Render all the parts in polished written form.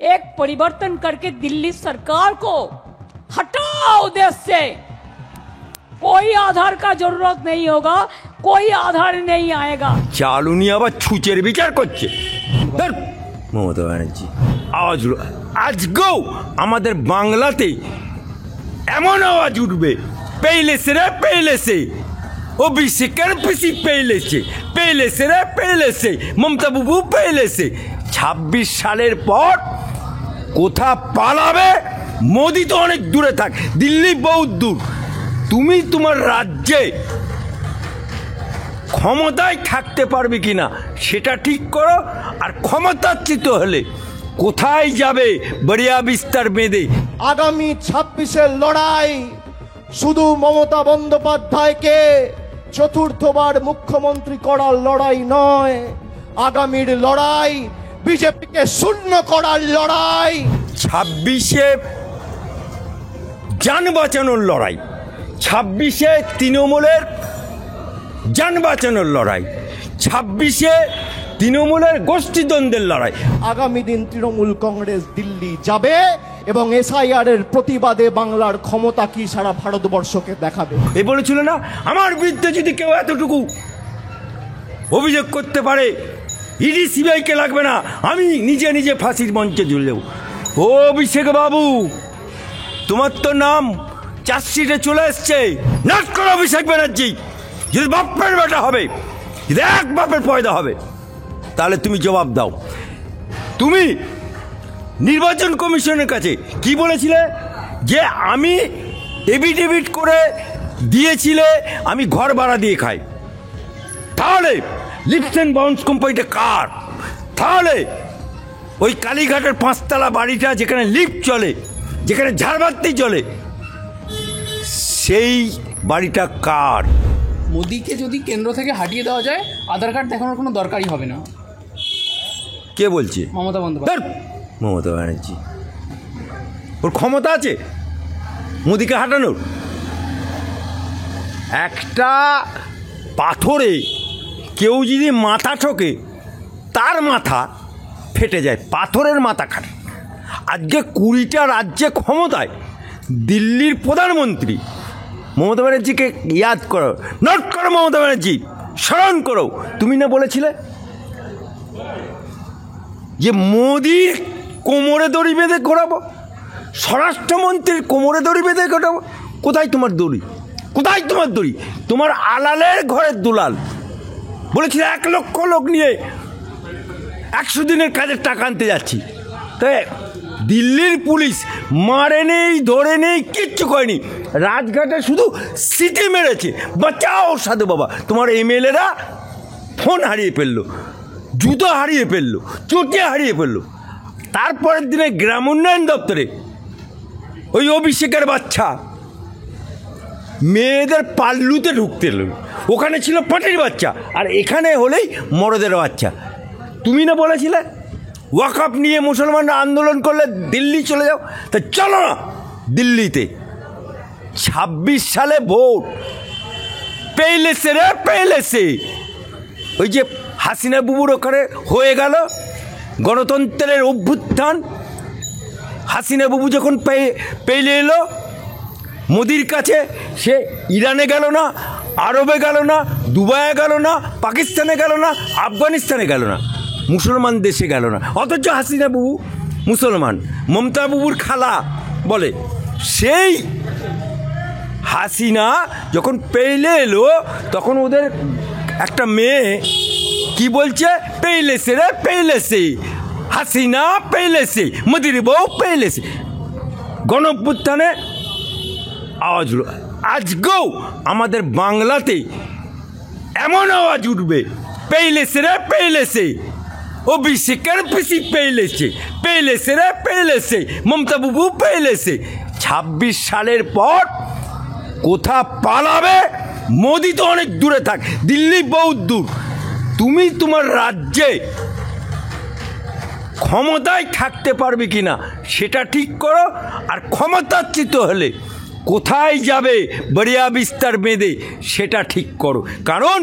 एक परिवर्तन करके दिल्ली सरकार को हटाओ देश से। कोई आधार का जरूरत नहीं होगा, कोई आधार नहीं आएगा। চালুনি আবার ছুঁচের বিচার করছে মমতা ব্যানার্জি। আওয়াজ আজকেও আমাদের বাংলাতে এমন আওয়াজ উঠবে, পেইলেছে রে পেইলেছে, ওবিসি কারপিসি পেইলেছে, পেইলেছে রে পেইলেছে, মমতা বাবু পেইলেছে। ২৬ সালের পর কোথা পালাবে? মোদি তো অনেক দূরে থাক, দিল্লি বহুত দূর। তুমি তোমার রাজ্যে ক্ষমতায় থাকতে পারবে কিনা সেটা ঠিক করো। আর ক্ষমতাচ্যুত হলে কোথায় যাবে বড়িয়া বিস্তার বেঁধে? আগামী ২৬-এর লড়াই শুধু মমতা বন্দ্যোপাধ্যায়কে চতুর্থবার মুখ্যমন্ত্রী করার লড়াই নয়, আগামীর লড়াই বিজেপিকে শূন্য করার লড়াই। ২৬-এ যান বাঁচানোর লড়াই, ২৬-এ তৃণমূলের যান বাঁচানোর লড়াই, ২৬-এ তৃণমূলের গোষ্ঠীদ্বন্দ্বের লড়াই। আগামী দিন তৃণমূল কংগ্রেস দিল্লি যাবে এবং এসআইআর এর প্রতিবাদে বাংলার ক্ষমতা কি সারা ভারতবর্ষকে দেখাবে। এ বলেছিল না, আমার বিরুদ্ধে যদি কেউ এতটুকু অভিযোগ করতে পারে, ইডি সিবিআইকে লাগবে না, আমি নিজে নিজে ফাঁসির মঞ্চে ঝুললেও। ও অভিষেক বাবু, তোমার তো নাম চার্জশিটে চলে এসছে। নাট করো অভিষেক ব্যানার্জি। যদি বাপের বেটা হবে, যদি এক বাপের পয়দা হবে, তাহলে তুমি জবাব দাও। তুমি নির্বাচন কমিশনের কাছে কি বলেছিলে? যে আমি এফিডেভিট করে দিয়েছিলে আমি ঘর ভাড়া দিয়ে খাই। তাহলে লিফট অ্যান্ড বাউন্স কোম্পানিটা কার? তাহলে ওই কালীঘাটের ৫তলা বাড়িটা যেখানে লিফট চলে, যেখানে ঝাড়বাতি চলে, সেই বাড়িটা কার? মোদিকে যদি কেন্দ্র থেকে হাটিয়ে দেওয়া যায়, আধার কার্ড দেখানোর কোনো দরকারই হবে না। কে বলছে? মমতা বন্দ্যোপাধ্যায়। মমতা ব্যানার্জি। ওর ক্ষমতা আছে মোদিকে হাঁটানোর? একটা পাথরে কেউ যদি মাথা ঠোকে, তার মাথা ফেটে যায়, পাথরের মাথা কাটে। আজকে ২০টা রাজ্যে ক্ষমতায়, দিল্লির প্রধানমন্ত্রী। মমতা ব্যানার্জিকে ইয়াদ করো, নোট করো মমতা ব্যানার্জি, স্মরণ করো। তুমি না বলেছিলে যে মোদির কোমরে দড়ি বেঁধে ঘোরাবো, স্বরাষ্ট্রমন্ত্রীর কোমরে দড়ি বেঁধে ঘোরাবো? কোথায় তোমার দড়ি? কোথায় তোমার দড়ি? তোমার আলালের ঘরের দুলাল বলেছিল ১ লক্ষ লোক নিয়ে ১০০ দিনের কাজের টাকা আনতে যাচ্ছি। তাই দিল্লির পুলিশ মারে নেই, ধরে নেই, কিচ্ছু করেনি। রাজঘাটে শুধু সিটি মেরেছে, বাঁচাও সাধু বাবা। তোমার এমএলএরা ফোন হারিয়ে ফেললো, জুতো হারিয়ে ফেললো, চটিয়া হারিয়ে ফেললো। তারপরের দিনে গ্রাম উন্নয়ন দপ্তরে ওই অভিষেকের বাচ্চা মেয়েদের পাল্লুতে ঢুকতে এলো, ওখানে ছিল পাটির বাচ্চা, আর এখানে হলেই মরদের বাচ্চা। তুমি না বলেছিলে ওয়াকআপ নিয়ে মুসলমানরা আন্দোলন করলে দিল্লি চলে যাও? তা চলো না দিল্লিতে। ২৬ সালে ভোট পেইলেছে রে পেইলেছে। ওই যে হাসিনা বুবুর ওখানে হয়ে গেল গণতন্ত্রের অভ্যুত্থান। হাসিনা বুবু যখন পেইলে এলো মোদির কাছে, সে ইরানে গেল না, আরবে গেল না, দুবাইয়ে গেল না, পাকিস্তানে গেল না, আফগানিস্তানে গেল না, মুসলমান দেশে গেল না। অথচ হাসিনা বুবু মুসলমান, মমতা বুবুর খালা বলে। সেই হাসিনা যখন পেইলে এলো, তখন ওদের একটা মেয়ে কি বলছে? পেইলেছে রে পেইলেছে, হাসিনা পেইলেছে, মোদির বউ পেইলেছে। গণঅভ্যুত্থানে আওয়াজ হলো। আজকেও আমাদের বাংলাতে এমন আওয়াজ উঠবে, পেইলেছে রে পেইলেছে, ওবিসি কারপিসি পেইলেছে, পেইলেছে রে পেইলেছে, মমতা বাবু পেইলেছে। ২৬ সালের পর কোথা পালাবে? মোদি তো অনেক দূরে থাক, দিল্লি বহুত দূর। তুমি তোমার রাজ্যে ক্ষমতায় থাকতে পারবে কিনা সেটা ঠিক করো। আর ক্ষমতাচ্যুত হলে কোথায় যাবে বড়িয়া বিস্তার বেঁধে সেটা ঠিক করো। কারণ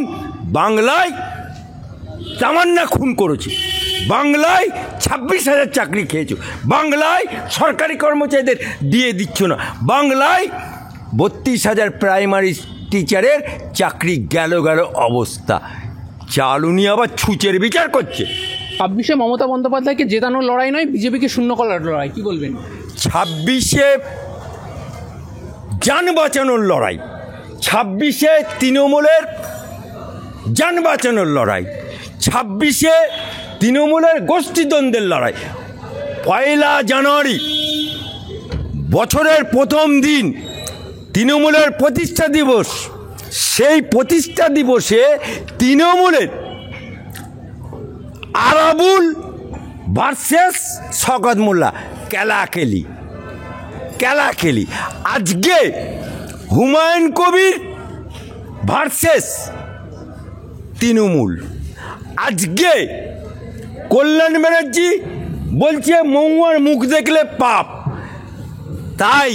বাংলায় তামান্না খুন করেছো, বাংলায় 26,000 চাকরি খেয়েছো, বাংলায় সরকারি কর্মচারীদের দিয়ে দিচ্ছ না, বাংলায় 32,000 প্রাইমারি টিচারের চাকরি গেল অবস্থা। চালুনি আবার ছুঁচের বিচার করছে। 26-এ মমতা বন্দ্যোপাধ্যায়কে জেতানোর লড়াই নয়, বিজেপিকে শূন্য করার লড়াই, কি বলবেন? 26-এ যান বাঁচানোর লড়াই, 26-এ তৃণমূলের যান বাঁচানোর লড়াই, 26-এ তৃণমূলের গোষ্ঠীদ্বন্দ্বের লড়াই। 1 জানুয়ারি বছরের প্রথম দিন তৃণমূলের প্রতিষ্ঠা দিবস, সেই প্রতিষ্ঠা দিবসে তৃণমূলের আরাবুল ভার্সেস শওকত মোল্লা কেলাকেলি। আজকে হুমায়ুন কবির ভার্সেস তৃণমূল। আজকে কল্যাণ ব্যানার্জি বলছে মৌয়ার মুখ দেখলে পাপ। তাই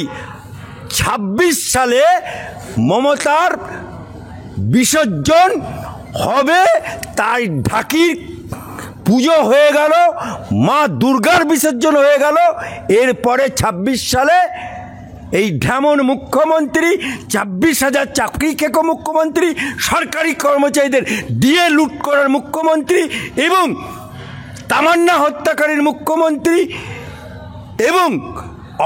26 সালে মমতার বিসর্জন হবে, তাই ঢাকির পুজো হয়ে গেল, মা দুর্গার বিসর্জন হয়ে গেল। এরপরে 26 সালে এই ঢেমন মুখ্যমন্ত্রী, 26,000 চাকরি খেকো মুখ্যমন্ত্রী, সরকারি কর্মচারীদের দিয়ে লুট করার মুখ্যমন্ত্রী এবং তামান্না হত্যাকারীর মুখ্যমন্ত্রী এবং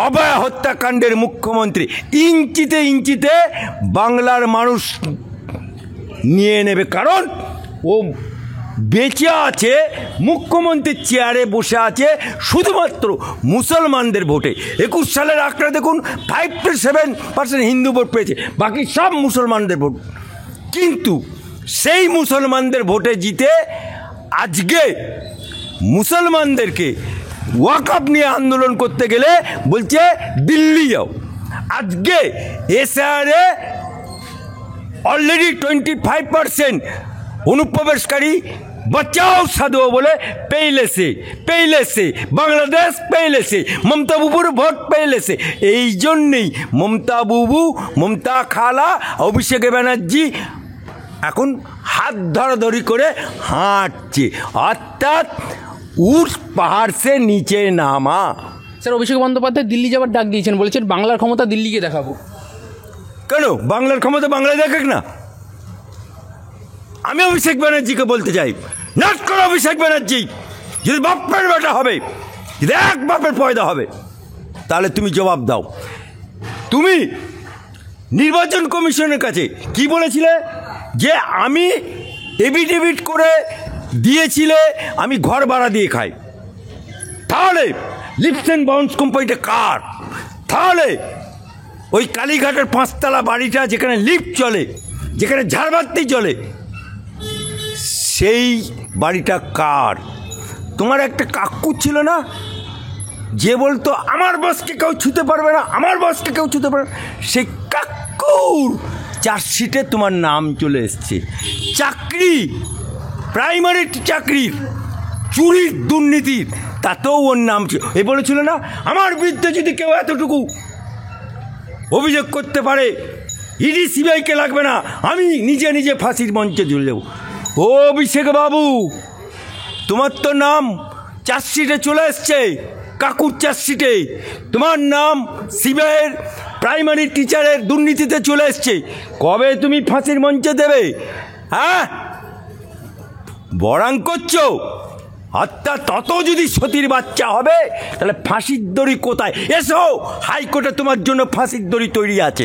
অভয়া হত্যাকাণ্ডের মুখ্যমন্ত্রী ইঞ্চিতে বাংলার মানুষ নিয়ে নেবে। কারণ ও বেঁচে আছে, মুখ্যমন্ত্রীর চেয়ারে বসে আছে শুধুমাত্র মুসলমানদের ভোটে। 21 সালের আঁকড়া দেখুন, 5 to 7% হিন্দু ভোট পেয়েছে, বাকি সব মুসলমানদের ভোট। কিন্তু সেই মুসলমানদের ভোটে জিতে আজকে মুসলমানদেরকে ওয়াকফ নিয়ে আন্দোলন করতে গেলে বলছে দিল্লি যাও। আজকে এসআরে অলরেডি 25% অনুপ্রবেশকারী बचाओ साधो बोले पहले से बांग्लादेश पहले से ममता बुबुर भोट पहले से এই জন্যই মমতা বুবু, মমতা খালা, অভিষেক ব্যানার্জি এখন হাত ধরাধরি করে হাঁটছে, অর্থাৎ উঠ পাহাড় সে নিচে নামা। স্যার, অভিষেক বন্দ্যোপাধ্যায় দিল্লি যাওয়ার ডাক দিয়েছেন, বলেছেন বাংলার ক্ষমতা দিল্লিকে দেখাবো। কেন বাংলার ক্ষমতা বাংলায় দেখাক না? আমি অভিষেক ব্যানার্জিকে বলতে চাই, নাট করো অভিষেক ব্যানার্জি, যদি বাপের বেটা হবে, যদি এক বাপের পয়দা হবে, তাহলে তুমি জবাব দাও। তুমি নির্বাচন কমিশনের কাছে কি বলেছিলে? যে আমি এফিডেভিট করে দিয়েছিলে আমি ঘর ভাড়া দিয়ে খাই। তাহলে লিফট অ্যান্ড বাউন্স কোম্পানিটা কার? তাহলে ওই কালীঘাটের 5তলা বাড়িটা যেখানে লিফট চলে, যেখানে ঝাড়বাতি চলে, সেই বাড়িটা কার? তোমার একটা কাকু ছিল না যে বলতো আমার বসকে কেউ ছুতে পারবে না, আমার বসকে কেউ ছুতে পারবে না? সেই কাকুর চার্জশিটে তোমার নাম চলে এসছে। চাকরি, প্রাইমারি চাকরির চুরির দুর্নীতির, তাতেও ওর নাম ছিল। এ বলেছিল না আমার বিরুদ্ধে যদি কেউ এতটুকু অভিযোগ করতে পারে, ইডি সিবিআইকে লাগবে না, আমি নিজে ফাঁসির মঞ্চে ঝুলে যাব। ও অভিষেক বাবু, তোমার তো নাম চার্জশিটে চলে এসছে, কাকুর চার্জশিটে তোমার নাম সিবিআইয়ের প্রাইমারি টিচারের দুর্নীতিতে চলে এসছে। কবে তুমি ফাঁসির মঞ্চে দেবে? হ্যাঁ, বরাং করছো। অর্থাৎ তত যদি সতীর বাচ্চা হবে তাহলে ফাঁসির দড়ি কোথায়? এসো, হাইকোর্টে তোমার জন্য ফাঁসির দড়ি তৈরি আছে।